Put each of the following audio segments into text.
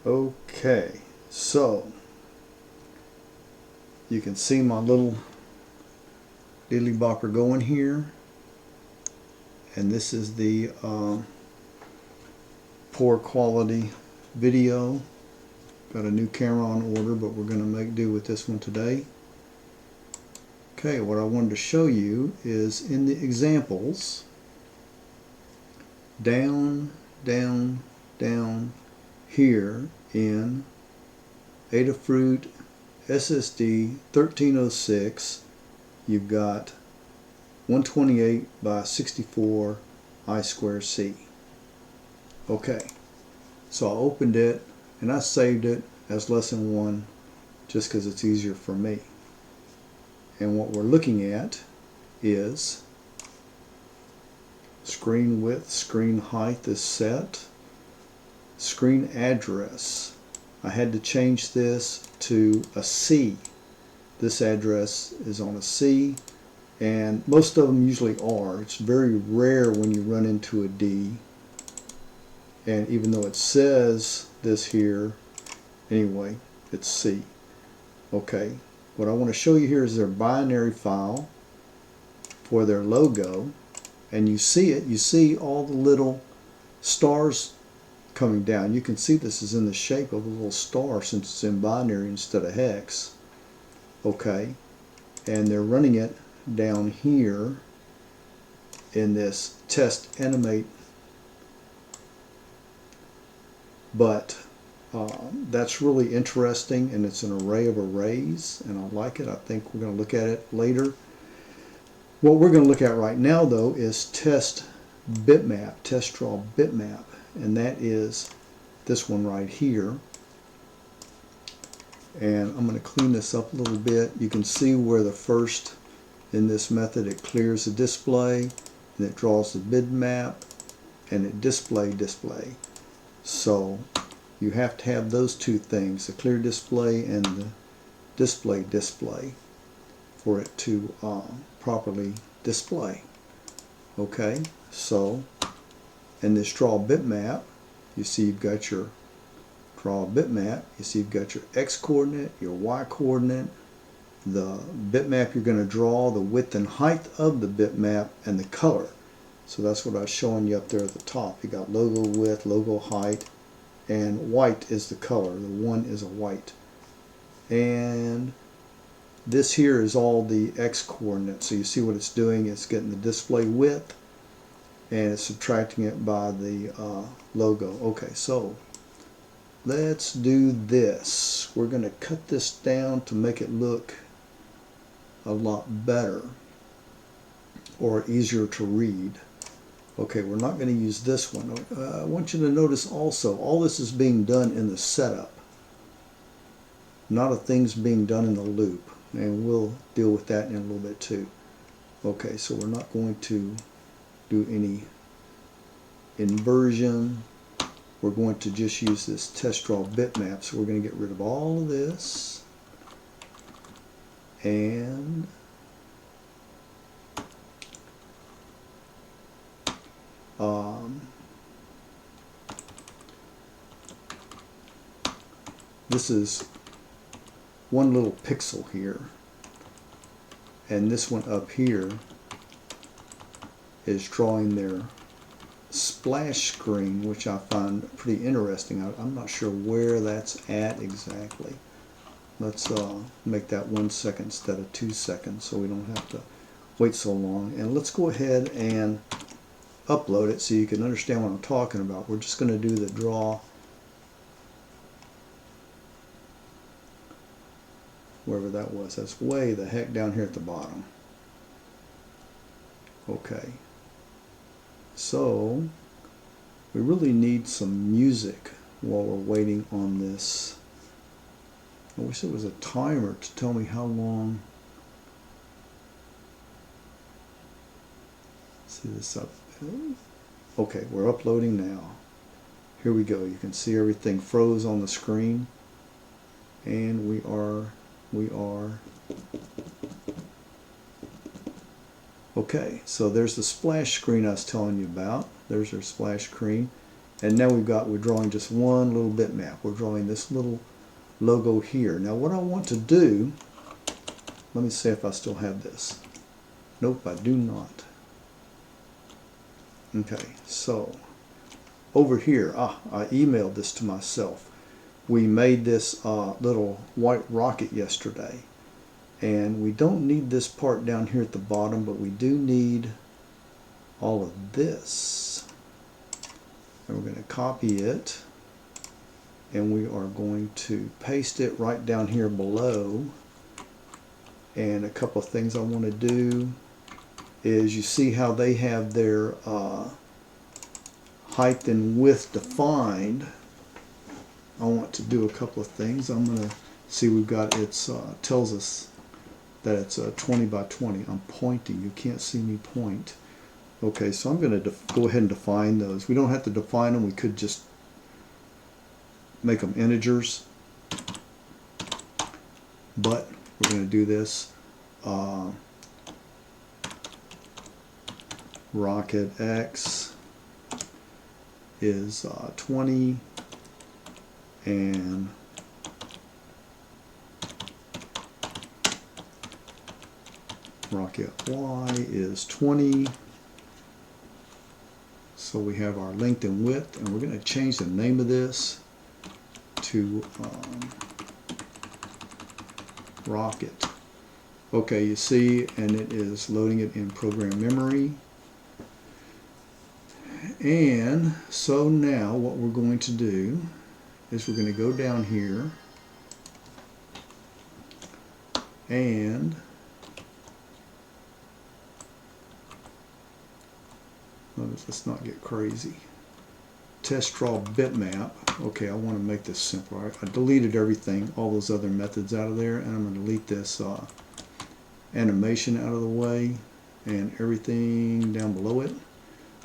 Okay, so you can see my little diddly bopper going here, and this is the poor quality video. Got a new camera on order, but we're going to make do with this one today. Okay, what I wanted to show you is in the examples, down here in Adafruit SSD 1306, you've got 128 by 64 I2C. Okay, so I opened it and I saved it as lesson 1 just because it's easier for me. And what we're looking at is screen width, screen height is set, screen address. I had to change this to a C. This address is on a C, and most of them usually are. It's very rare when you run into a D. And even though it says this here, anyway, it's C. Okay, what I want to show you here is their binary file for their logo, and you see it. You see all the little stars coming down. You can see this is in the shape of a little star since it's in binary instead of hex. Okay, and they're running it down here in this test animate, but that's really interesting, and it's an array of arrays, and I like it. I think we're going to look at it later. What we're going to look at right now, though, is test bitmap, test draw bitmap, and that is this one right here. And I'm going to clean this up a little bit. You can see where the first, in this method, it clears the display, and it draws the bitmap, and it display. So you have to have those two things, the clear display and the display, for it to properly display. Okay, so in this draw bitmap, you see you've got your draw bitmap. You see you've got your X coordinate, your Y coordinate, the bitmap you're going to draw, the width and height of the bitmap, and the color. So that's what I was showing you up there at the top. You got logo width, logo height, and white is the color. The one is a white. And this here is all the X coordinates. So you see what it's doing. It's getting the display width, and it's subtracting it by the logo. Okay, so let's do this. We're going to cut this down to make it look a lot better or easier to read. Okay, we're not going to use this one. I want you to notice also, all this is being done in the setup. Not a thing's being done in the loop. And we'll deal with that in a little bit too. Okay, so we're not going to do any inversion. We're going to just use this test draw bitmap. So we're going to get rid of all of this. And this is one little pixel here, and this one up here is drawing their splash screen, which I find pretty interesting. I'm not sure where that's at exactly. Let's make that 1 second instead of 2 seconds so we don't have to wait so long. And let's go ahead and upload it so you can understand what I'm talking about. We're just going to do the draw, wherever that was. That's way the heck down here at the bottom. Okay, so we really need some music while we're waiting on this. I wish there was a timer to tell me how long. See this up. Okay, we're uploading now. Here we go. You can see everything froze on the screen, and we are okay. So there's the splash screen I was telling you about. There's our splash screen, And now we're drawing just one little bitmap. We're drawing this little logo here. Now what I want to do, let me see if I still have this. Nope, I do not. Okay, so over here, I emailed this to myself. We made this little white rocket yesterday. And we don't need this part down here at the bottom, but we do need all of this. And we're going to copy it. And we are going to paste it right down here below. And a couple of things I want to do is, you see how they have their height and width defined. I want to do a couple of things. I'm going to see, we've got, it's tells us that it's 20 by 20. I'm pointing. You can't see me point. Okay, so I'm going to go ahead and define those. We don't have to define them. We could just make them integers. But we're going to do this. Rocket X is 20, and rocket Y is 20. So we have our length and width, and we're going to change the name of this to rocket. Okay, you see, and it is loading it in program memory. And so now what we're going to do is we're going to go down here and let's not get crazy. Test draw bitmap. Okay, I want to make this simpler. I deleted everything, all those other methods out of there, and I'm going to delete this animation out of the way and everything down below it.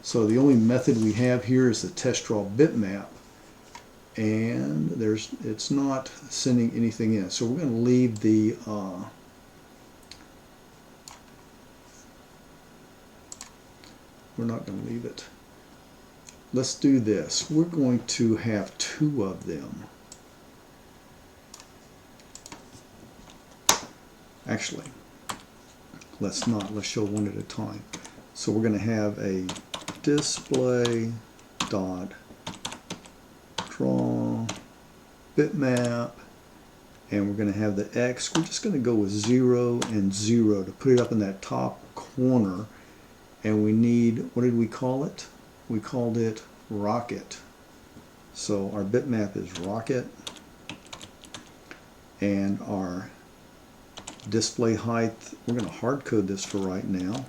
So the only method we have here is the test draw bitmap, and it's not sending anything in. So we're going to leave the we're not going to leave it. Let's do this. We're going to have two of them. Actually, let's not. Let's show one at a time. So we're going to have a display dot draw bitmap, and we're going to have the X. We're just going to go with 0 and 0 to put it up in that top corner. And we need, what did we call it? We called it rocket. So our bitmap is rocket, and our display height, we're going to hard code this for right now,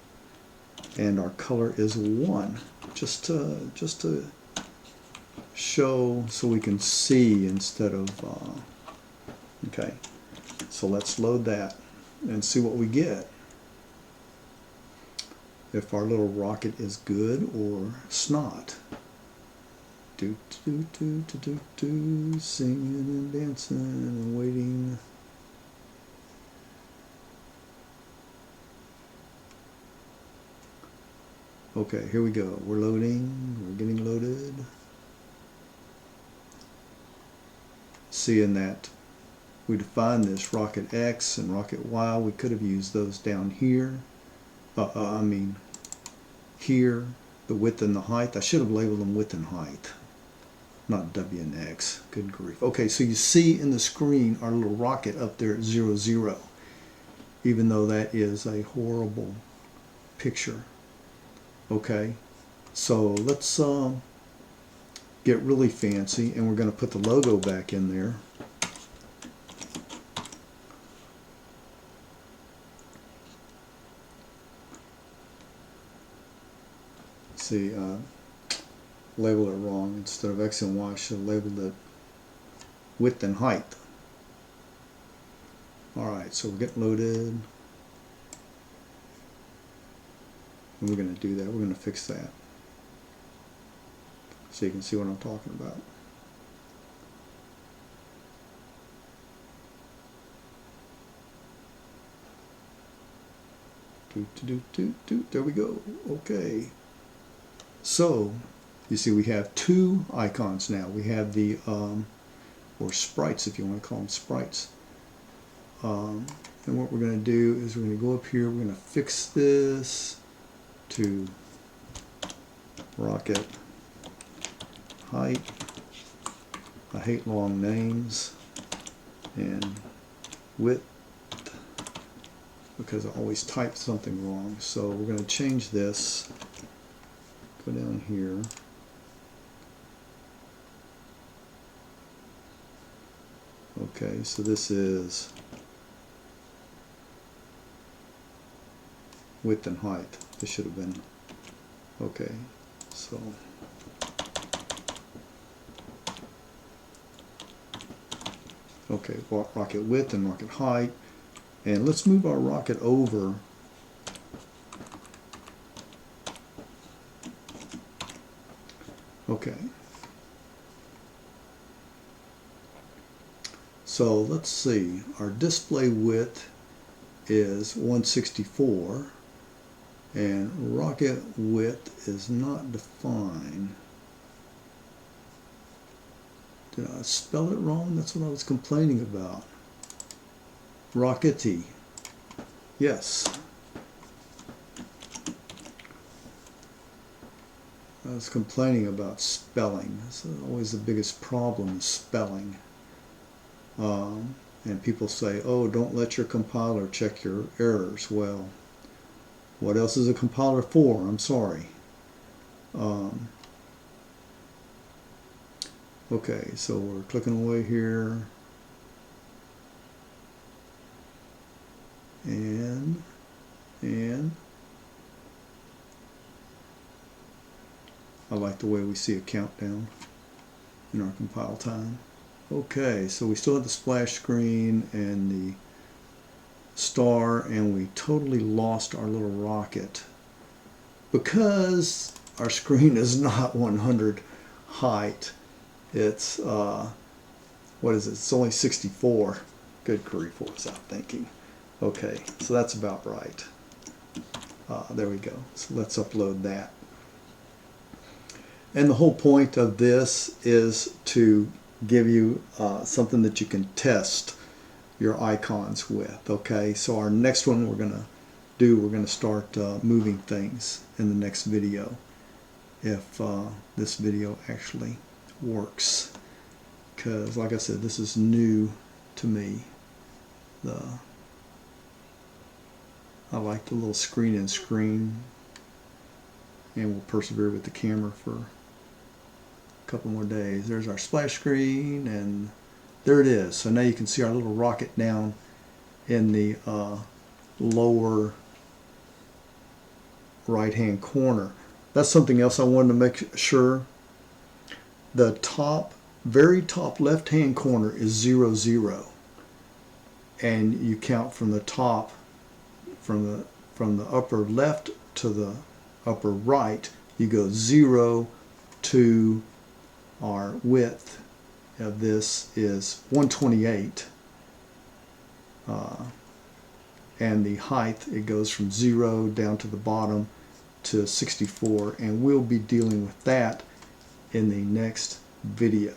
and our color is 1, just to show so we can see instead of okay. So let's load that and see what we get. If our little rocket is good or snot. Do do do do do do, singing and dancing and waiting. Okay, here we go. We're loading. We're getting loaded. Seeing that we defined this rocket X and rocket Y, we could have used those down here. I mean here, the width and the height. I should have labeled them width and height, not W and X. Good grief. Okay, so you see in the screen our little rocket up there at 0, 0, even though that is a horrible picture. Okay, so let's get really fancy, and we're going to put the logo back in there. See, labeled it wrong. Instead of X and Y, I should have labeled it width and height. Alright, so we're getting loaded. And we're going to do that. We're going to fix that. So you can see what I'm talking about. There we go. Okay. So you see we have two icons now. We have the, or sprites if you want to call them sprites. And what we're going to do is we're going to go up here, we're going to fix this to rocket height. I hate long names. And width, because I always type something wrong. So we're going to change this. Go down here. Okay, so this is width and height. This should have been, okay, so okay, rocket width and rocket height. And let's move our rocket over okay. So let's see, our display width is 164 and rocket width is not defined. Did I spell it wrong? That's what I was complaining about. Rockety. Yes. I was complaining about spelling. That's always the biggest problem, is spelling. And people say, oh, don't let your compiler check your errors. Well, what else is a compiler for? I'm sorry. Okay, so we're clicking away here. And I like the way we see a countdown in our compile time. Okay, so we still have the splash screen and the star, and we totally lost our little rocket because our screen is not 100 height. It's what is it? It's only 64. Good grief, what was I thinking? Okay, so that's about right. There we go. So let's upload that. And the whole point of this is to give you something that you can test your icons with. Okay, so our next one we're going to start moving things in the next video, if this video actually works, because like I said, this is new to me. I like the little screen in screen, and we'll persevere with the camera for a couple more days. There's our splash screen, and there it is. So now you can see our little rocket down in the lower right hand corner. That's something else I wanted to make sure. The top, very top left hand corner is 0, 0, and you count from the top, from the upper left to the upper right. You go 0 to our width of this is 128, and the height, it goes from 0 down to the bottom to 64, and we'll be dealing with that in the next video.